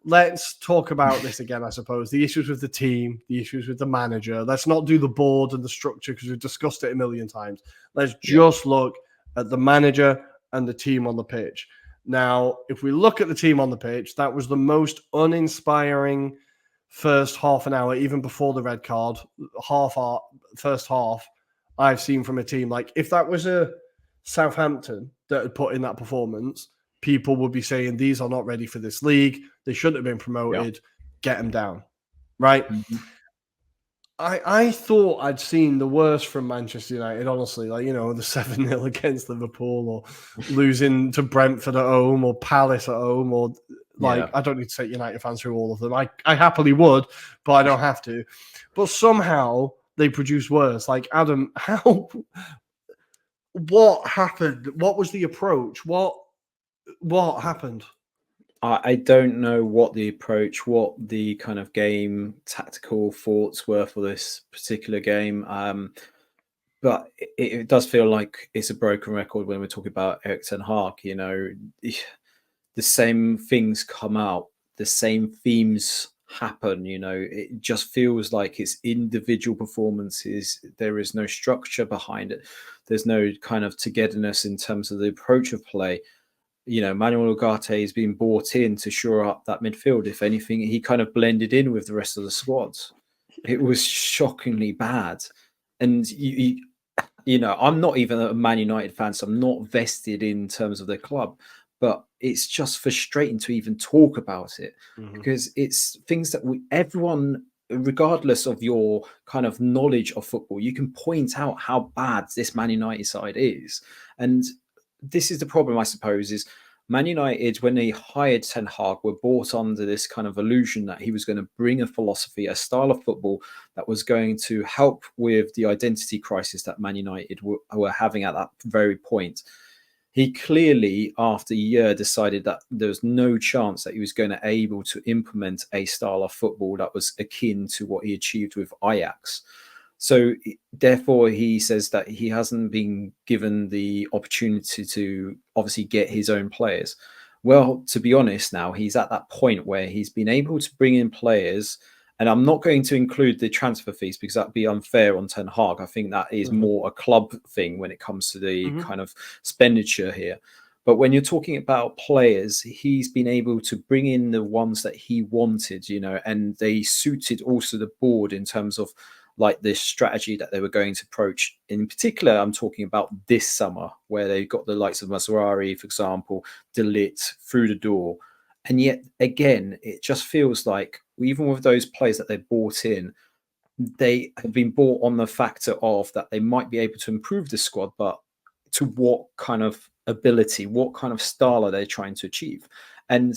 let's talk about this again, I suppose. The issues with the team, the issues with the manager. Let's not do the board and the structure because we've discussed it a million times. Let's just look at the manager and the team on the pitch. Now, if we look at the team on the pitch, that was the most uninspiring first half an hour, even before the red card, first half I've seen from a team. Like, if that was a Southampton that had put in that performance, people would be saying these are not ready for this league. They shouldn't have been promoted. Get them down, right? Mm-hmm. I thought I'd seen the worst from Manchester United, honestly. Like, the 7-0 against Liverpool, or losing to Brentford at home, or Palace at home, or I don't need to take United fans through all of them. I happily would, but I don't have to. But somehow they produce worse. Like, Adam, what happened? What was the approach? What happened? I don't know what the approach, what the kind of game tactical thoughts were for this particular game. But it does feel like it's a broken record when we're talking about Erik Ten Hag. The same things come out, the same themes happen. It just feels like it's individual performances. There is no structure behind it. There's no kind of togetherness in terms of the approach of play. Manuel Ugarte has been brought in to shore up that midfield. If anything, he kind of blended in with the rest of the squad. It was shockingly bad. And, I'm not even a Man United fan, so I'm not vested in terms of their club. But it's just frustrating to even talk about it because it's things that everyone, regardless of your kind of knowledge of football, you can point out how bad this Man United side is. And this is the problem, I suppose, is Man United, when they hired Ten Hag, were brought under this kind of illusion that he was going to bring a philosophy, a style of football that was going to help with the identity crisis that Man United were having at that very point. He clearly, after a year, decided that there was no chance that he was going to be able to implement a style of football that was akin to what he achieved with Ajax. So therefore, he says that he hasn't been given the opportunity to obviously get his own players. Well, to be honest, now he's at that point where he's been able to bring in players. And I'm not going to include the transfer fees because that'd be unfair on Ten Hag. I think that is more a club thing when it comes to the kind of expenditure here. But when you're talking about players, he's been able to bring in the ones that he wanted, and they suited also the board in terms of like this strategy that they were going to approach. In particular, I'm talking about this summer, where they got the likes of Mazraoui, for example, De Ligt through the door. And yet, again, it just feels like even with those players that they bought in, they have been bought on the factor of that they might be able to improve the squad, but to what kind of ability, what kind of style are they trying to achieve? And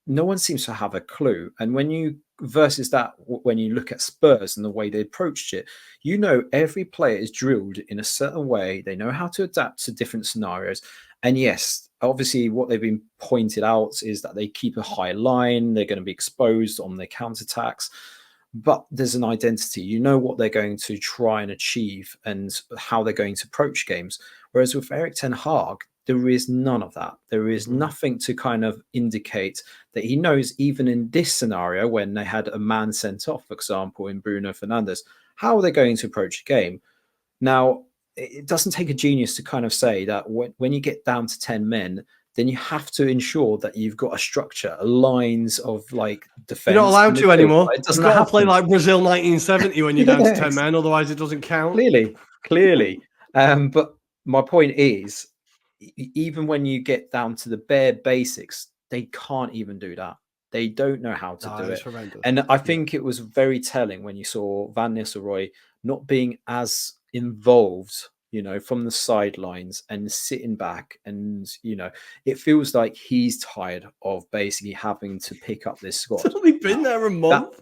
no one seems to have a clue. And when you versus that, when you look at Spurs and the way they approached it, every player is drilled in a certain way. They know how to adapt to different scenarios. And yes, obviously what they've been pointed out is that they keep a high line. They're going to be exposed on their counterattacks. But there's an identity. What they're going to try and achieve and how they're going to approach games. Whereas with Erik Ten Hag, there is none of that. There is nothing to kind of indicate that he knows, even in this scenario, when they had a man sent off, for example, in Bruno Fernandes, how they're going to approach the game. Now, it doesn't take a genius to kind of say that when you get down to 10 men, then you have to ensure that you've got a structure, a lines of like defense. You're not allowed to anymore. It doesn't You've got to play like Brazil 1970 when you're down to 10 men, otherwise it doesn't count. Clearly. But my point is, even when you get down to the bare basics, they can't even do that. They don't know how to do it. Horrendous. And I think it was very telling when you saw Van Nistelrooy not being as involved, from the sidelines and sitting back. And, it feels like he's tired of basically having to pick up this squad. It's only been there a month.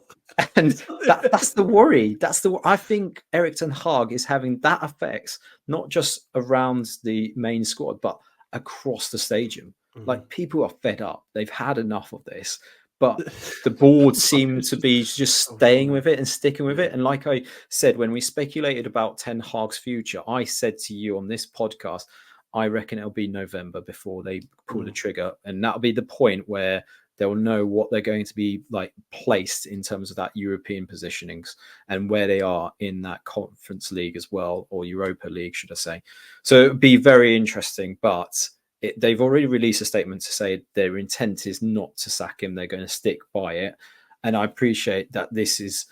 That's the worry. I think Erik Ten Hag is having that effect, not just around the main squad, but across the stadium. Like, people are fed up. They've had enough of this. But the board seemed to be just staying with it and sticking with it. And like I said, when we speculated about Ten Hag's future, I said to you on this podcast, I reckon it'll be November before they pull the trigger. And that'll be the point where They'll know what they're going to be like placed in terms of that European positionings and where they are in that Conference League as well, or Europa League, should I say. So it'd be very interesting, but they've already released a statement to say their intent is not to sack him. They're going to stick by it. And I appreciate that this is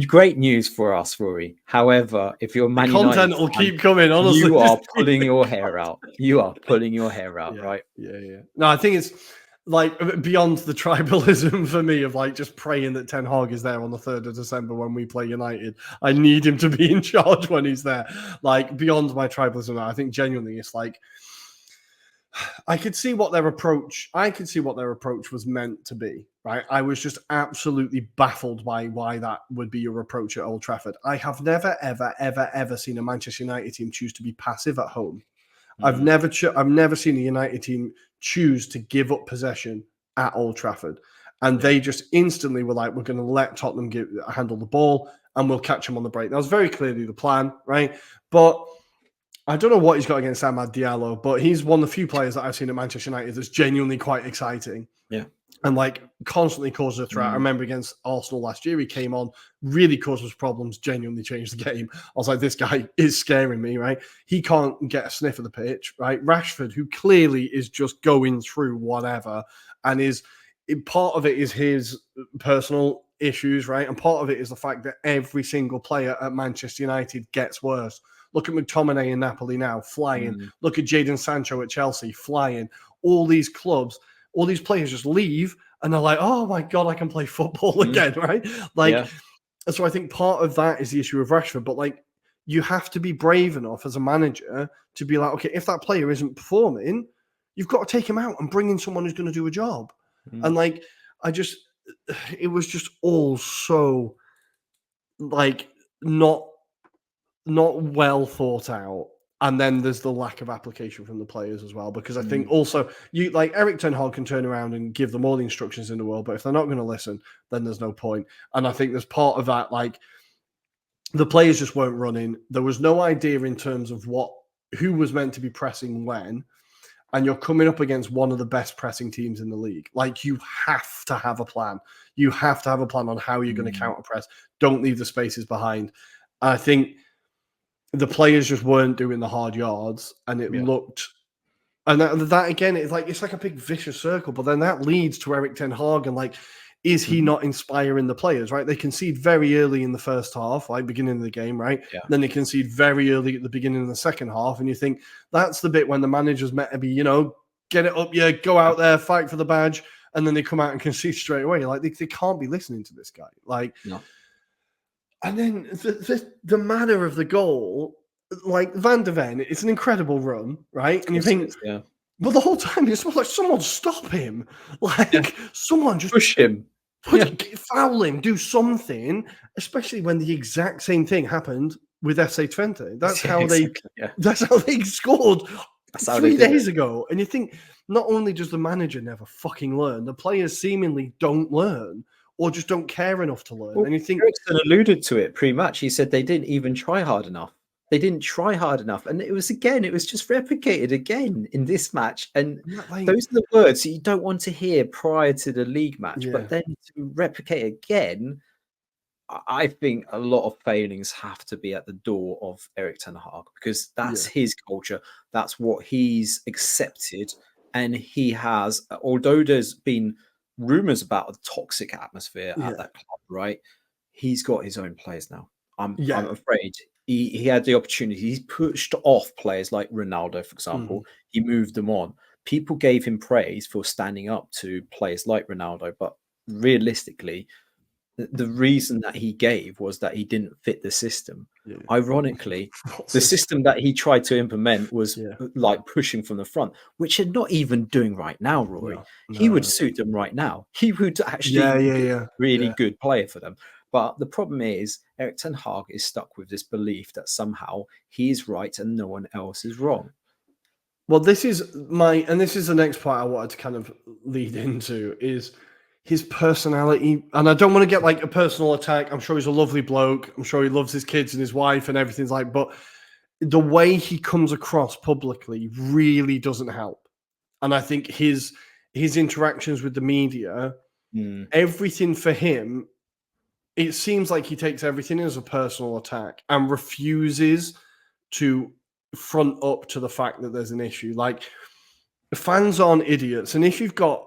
great news for us, Rory. However, if you're Man United, content will keep coming. Honestly, you are pulling your hair out. You are pulling your hair out, right? Yeah. No, I think it's like beyond the tribalism for me of like just praying that Ten Hag is there on the 3rd of December when we play United. I need him to be in charge when he's there. Like beyond my tribalism, I think genuinely it's like I could see what their approach was meant to be, right? I was just absolutely baffled by why that would be your approach at Old Trafford. I have never, ever seen a Manchester United team choose to be passive at home. I've never seen a United team choose to give up possession at Old Trafford. And they just instantly were like, we're going to let Tottenham handle the ball and we'll catch them on the break. That was very clearly the plan, right? But I don't know what he's got against Amad Diallo, but he's one of the few players that I've seen at Manchester United that's genuinely quite exciting. Yeah. And like constantly causes a threat. I remember against Arsenal last year, he came on, really caused us problems, genuinely changed the game. I was like, this guy is scaring me, right? He can't get a sniff of the pitch, right? Rashford, who clearly is just going through whatever, and part of it is his personal issues, right? And part of it is the fact that every single player at Manchester United gets worse. Look at McTominay in Napoli now, flying. Look at Jadon Sancho at Chelsea, flying. All these clubs, all these players just leave and they're like, oh my God, I can play football again, right? Like, so I think part of that is the issue of Rashford, but like, you have to be brave enough as a manager to be like, okay, if that player isn't performing, you've got to take him out and bring in someone who's going to do a job. And like, it was just all so like not well thought out. And then there's the lack of application from the players as well, because I think also you like Erik Ten Hag can turn around and give them all the instructions in the world, but if they're not going to listen, then there's no point. And I think there's part of that, like the players just weren't running. There was no idea in terms of who was meant to be pressing when, and you're coming up against one of the best pressing teams in the league. Like you have to have a plan. You have to have a plan on how you're going to counter press. Don't leave the spaces behind. I think the players just weren't doing the hard yards, and it looked, and that again, it's like a big vicious circle. But then that leads to Erik Ten Hag, and like, is he not inspiring the players? Right? They concede very early in the first half, like beginning of the game, right? Yeah. Then they concede very early at the beginning of the second half, and you think that's the bit when the manager's meant to be, get it up, go out there, fight for the badge, and then they come out and concede straight away. Like they can't be listening to this guy, like. No. And then the manner of the goal, like Van de Ven, it's an incredible run, right? And you think, but the whole time it's like someone stop him, like someone just push him, foul him, do something. Especially when the exact same thing happened with FC Twente. That's how that's how they scored 3 days ago. And you think, not only does the manager never fucking learn, the players seemingly don't learn. Or just don't care enough to learn. Well, and you think Ericsson alluded to it pretty much. He said they didn't even try hard enough. They didn't try hard enough. And it was just replicated again in this match. And those are the words that you don't want to hear prior to the league match. But then to replicate again, I think a lot of failings have to be at the door of Erik Ten Hag, because that's his culture. That's what he's accepted. And he has, although there's been rumors about a toxic atmosphere at that club, right? He's got his own players now. I'm afraid he had the opportunity. He's pushed off players like Ronaldo, for example. He moved them on. People gave him praise for standing up to players like Ronaldo, but realistically, the reason that he gave was that he didn't fit the system. Ironically, the system that he tried to implement was like pushing from the front, which they're not even doing right now, Rory. He would suit them right now. He would actually be a really good player for them. But the problem is Erik Ten Hag is stuck with this belief that somehow he is right and no one else is wrong. Well, this is the next point I wanted to kind of lead into is his personality. And I don't want to get like a personal attack. I'm sure he's a lovely bloke. I'm sure he loves his kids and his wife and everything's like, but the way he comes across publicly really doesn't help. And I think his his interactions with the media, everything for him, it seems like he takes everything as a personal attack and refuses to front up to the fact that there's an issue. Like, the fans aren't idiots, and if you've got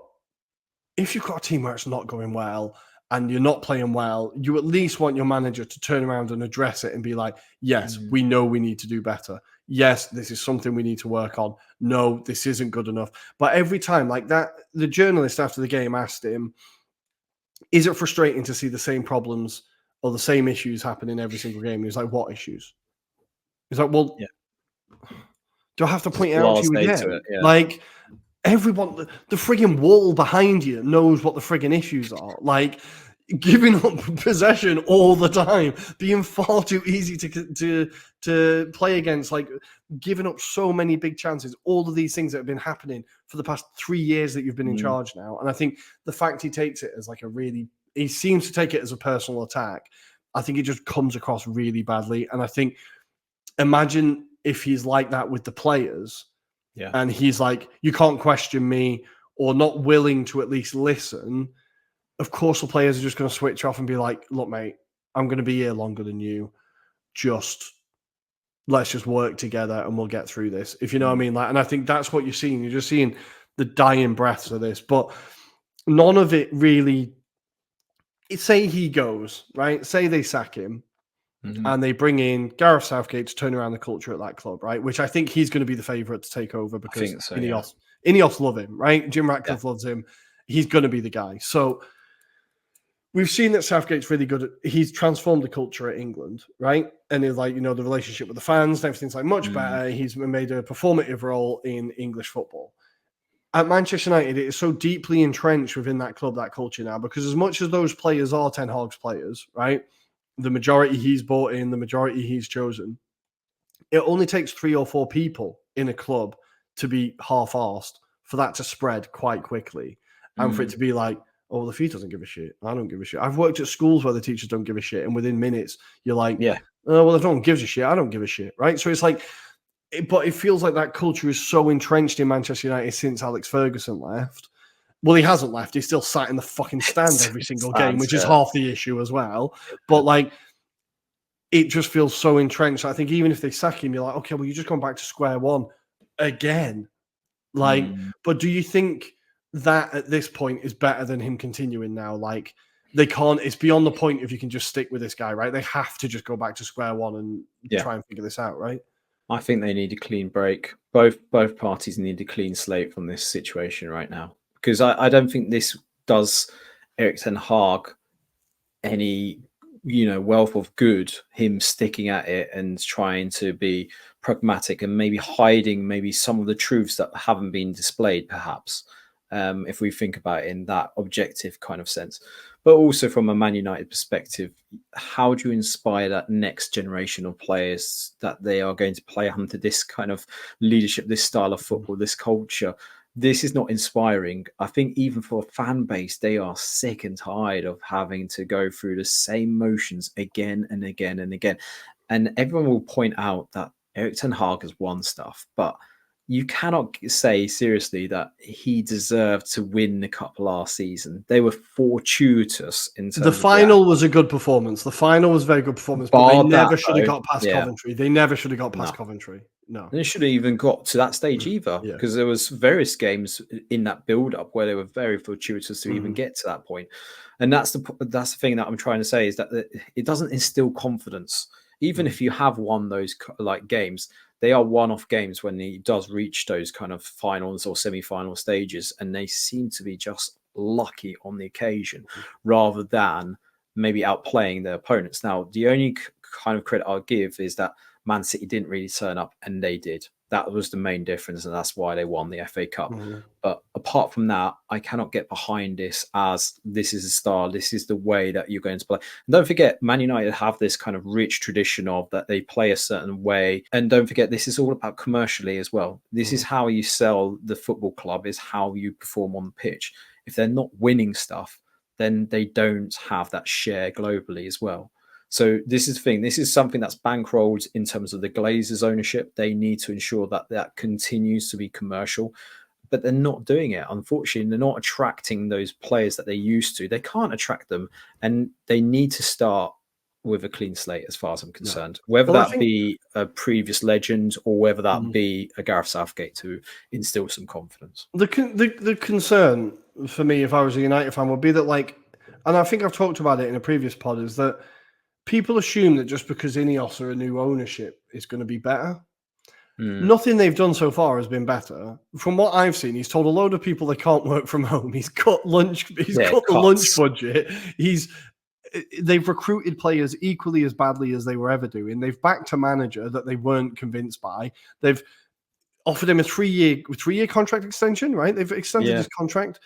a team where it's not going well and you're not playing well, you at least want your manager to turn around and address it and be like, yes, we know we need to do better. Yes, this is something we need to work on. No, this isn't good enough. But every time like that, the journalist after the game asked him, is it frustrating to see the same problems or the same issues happen in every single game? And he's like, what issues? He's like, well, do I have to point it out to you again? Like, everyone, the frigging wall behind you knows what the frigging issues are. Like, giving up possession all the time, being far too easy to play against, like giving up so many big chances, all of these things that have been happening for the past 3 years that you've been in charge now. And I think the fact he takes it as like he seems to take it as a personal attack. I think it just comes across really badly. And I think, imagine if he's like that with the players. Yeah. And he's like, you can't question me, or not willing to at least listen. Of course, the players are just going to switch off and be like, look, mate, I'm going to be here longer than you. Let's just work together and we'll get through this. If you know what I mean? Like, and I think that's what you're seeing. You're just seeing the dying breaths of this, but none of it really. Say he goes, right? Say they sack him. And they bring in Gareth Southgate to turn around the culture at that club, right? Which I think he's going to be the favourite to take over because Ineos love him, right? Jim Ratcliffe loves him. He's going to be the guy. So we've seen that Southgate's really good he's transformed the culture at England, right? And it's like, the relationship with the fans and everything's like much better. He's made a performative role in English football. At Manchester United, it is so deeply entrenched within that club, that culture now, because as much as those players are Ten Hag's players, right? The majority he's brought in, the majority he's chosen, it only takes 3 or 4 people in a club to be half-arsed for that to spread quite quickly. And for it to be like, oh, well, if he doesn't give a shit, I don't give a shit. I've worked at schools where the teachers don't give a shit. And within minutes, you're like, oh, well, if no one gives a shit, I don't give a shit, right? So it's like, but it feels like that culture is so entrenched in Manchester United since Alex Ferguson left. Well, he hasn't left. He's still sat in the fucking stand every single game, which is half the issue as well. But like, it just feels so entrenched. I think even if they sack him, you're like, okay, well, you're just going back to square one again. Like, but do you think that at this point is better than him continuing now? Like, they can't. It's beyond the point if you can just stick with this guy, right? They have to just go back to square one and try and figure this out, right? I think they need a clean break. Both parties need a clean slate from this situation right now. Because I don't think this does Erik Ten Hag any, wealth of good, him sticking at it and trying to be pragmatic and maybe hiding maybe some of the truths that haven't been displayed, perhaps, if we think about it in that objective kind of sense. But also from a Man United perspective, how do you inspire that next generation of players that they are going to play under this kind of leadership, this style of football, this culture? This is not inspiring. I think even for a fan base, they are sick and tired of having to go through the same motions again and again and again. And everyone will point out that Erik Ten Hag has won stuff, but you cannot say seriously that he deserved to win the cup last season. They were fortuitous in terms the final was a good performance. The final was a very good performance, but they never should have got past Coventry. They never should have got past Coventry. No. And they should have even got to that stage either, because there was various games in that build-up where they were very fortuitous to even get to that point. And that's the thing that I'm trying to say, is that it doesn't instill confidence. Even if you have won those like games, they are one-off games when he does reach those kind of finals or semi-final stages, and they seem to be just lucky on the occasion rather than maybe outplaying their opponents. Now, the only kind of credit I'll give is that Man City didn't really turn up, and they did. That was the main difference, and that's why they won the FA Cup. But apart from that, I cannot get behind this as this is a style. This is the way that you're going to play. And don't forget, Man United have this kind of rich tradition of that they play a certain way. And don't forget, this is all about commercially as well. This is how you sell the football club, is how you perform on the pitch. If they're not winning stuff, then they don't have that share globally as well. So this is the thing. This is something that's bankrolled in terms of the Glazers' ownership. They need to ensure that that continues to be commercial. but they're not doing it. Unfortunately, they're not attracting those players that they used to. They can't attract them, and they need to start with a clean slate, as far as I'm concerned. Whether that be a previous legend or whether that be a Gareth Southgate to instill some confidence. The concern for me, if I was a United fan, would be that, like, and I think I've talked about it in a previous pod, is that people assume that just because Ineos are a new ownership is going to be better. Nothing they've done so far has been better. From what I've seen, he's told a load of people they can't work from home. He's cut lunch. He's cut the lunch budget. They've recruited players equally as badly as they were ever doing. They've backed a manager that they weren't convinced by. They've offered him a three-year contract extension, right? They've extended his contract.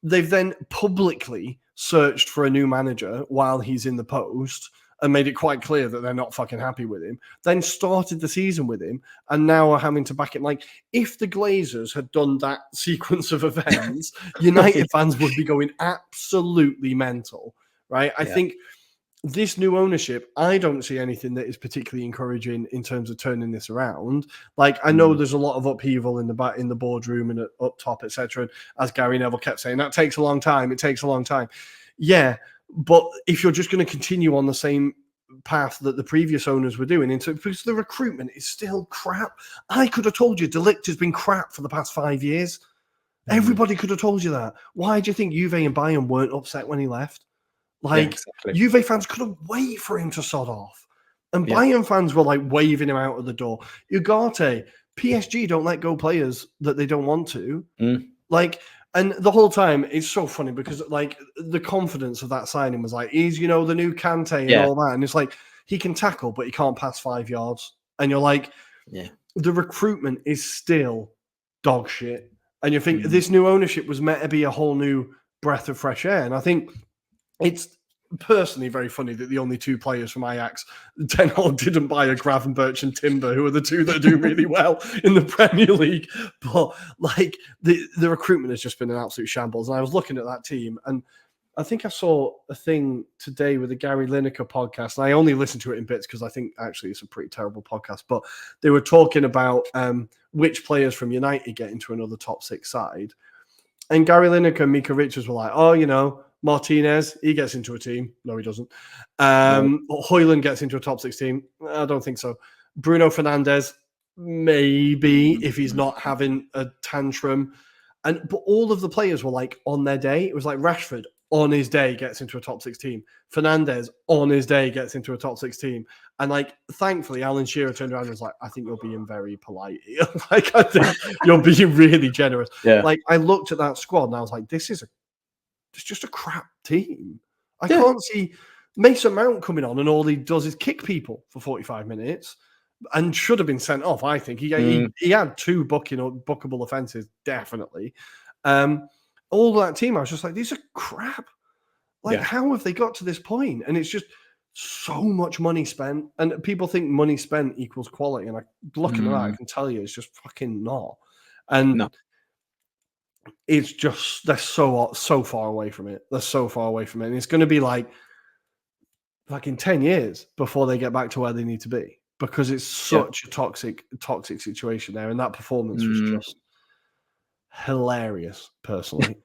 They've then publicly searched for a new manager while he's in the post and made it quite clear that they're not fucking happy with him. Then started the season with him and now are having to back him. Like, if the Glazers had done that sequence of events, United fans would be going absolutely mental. Right. I think this new ownership, I don't see anything that is particularly encouraging in terms of turning this around. Like, I know there's a lot of upheaval in the boardroom and up top, etc. As Gary Neville kept saying, that takes a long time. It takes a long time. Yeah. But if you're just going to continue on the same path that the previous owners were doing, because the recruitment is still crap. I could have told you De Ligt has been crap for the past 5 years. Everybody could have told you that. Why do you think Juve and Bayern weren't upset when he left? Like, Juve fans couldn't wait for him to sod off. And Bayern fans were like waving him out of the door. Ugarte, PSG don't let go players that they don't want to. Like, and the whole time, it's so funny because, like, the confidence of that signing was like, he's, the new Kante and all that. And it's like, he can tackle, but he can't pass 5 yards. And you're like, the recruitment is still dog shit. And you think this new ownership was meant to be a whole new breath of fresh air. And I think it's personally very funny that the only two players from Ajax, Ten Hag didn't buy a Gravenberch and Timber, who are the two that do really well in the Premier League. But, like, the recruitment has just been an absolute shambles. And I was looking at that team, and I think I saw a thing today with the Gary Lineker podcast, and I only listened to it in bits because I think actually it's a pretty terrible podcast. But they were talking about which players from United get into another top six side. And Gary Lineker and Mika Richards were like, Martinez, he gets into a team. No, he doesn't. Højlund gets into a top six team. I don't think so. Bruno Fernandes, maybe, if he's not having a tantrum. But all of the players were like on their day. It was like Rashford on his day gets into a top six team. Fernandes on his day gets into a top six team. And, like, thankfully, Alan Shearer turned around and was like, I think you're being very polite. Like, I think you're being really generous. Like, I looked at that squad and I was like, it's just a crap team. I can't see Mason Mount coming on and all he does is kick people for 45 minutes and should have been sent off, I think. He had two bookable offences, definitely. All that team, I was just like, these are crap. Like, how have they got to this point? And it's just so much money spent. And people think money spent equals quality. And looking at that, I can tell you it's just fucking not. And it's just, they're so far away from it. They're so far away from it. And it's going to be like in 10 years before they get back to where they need to be, because it's such a toxic situation there. And that performance was just hilarious, personally.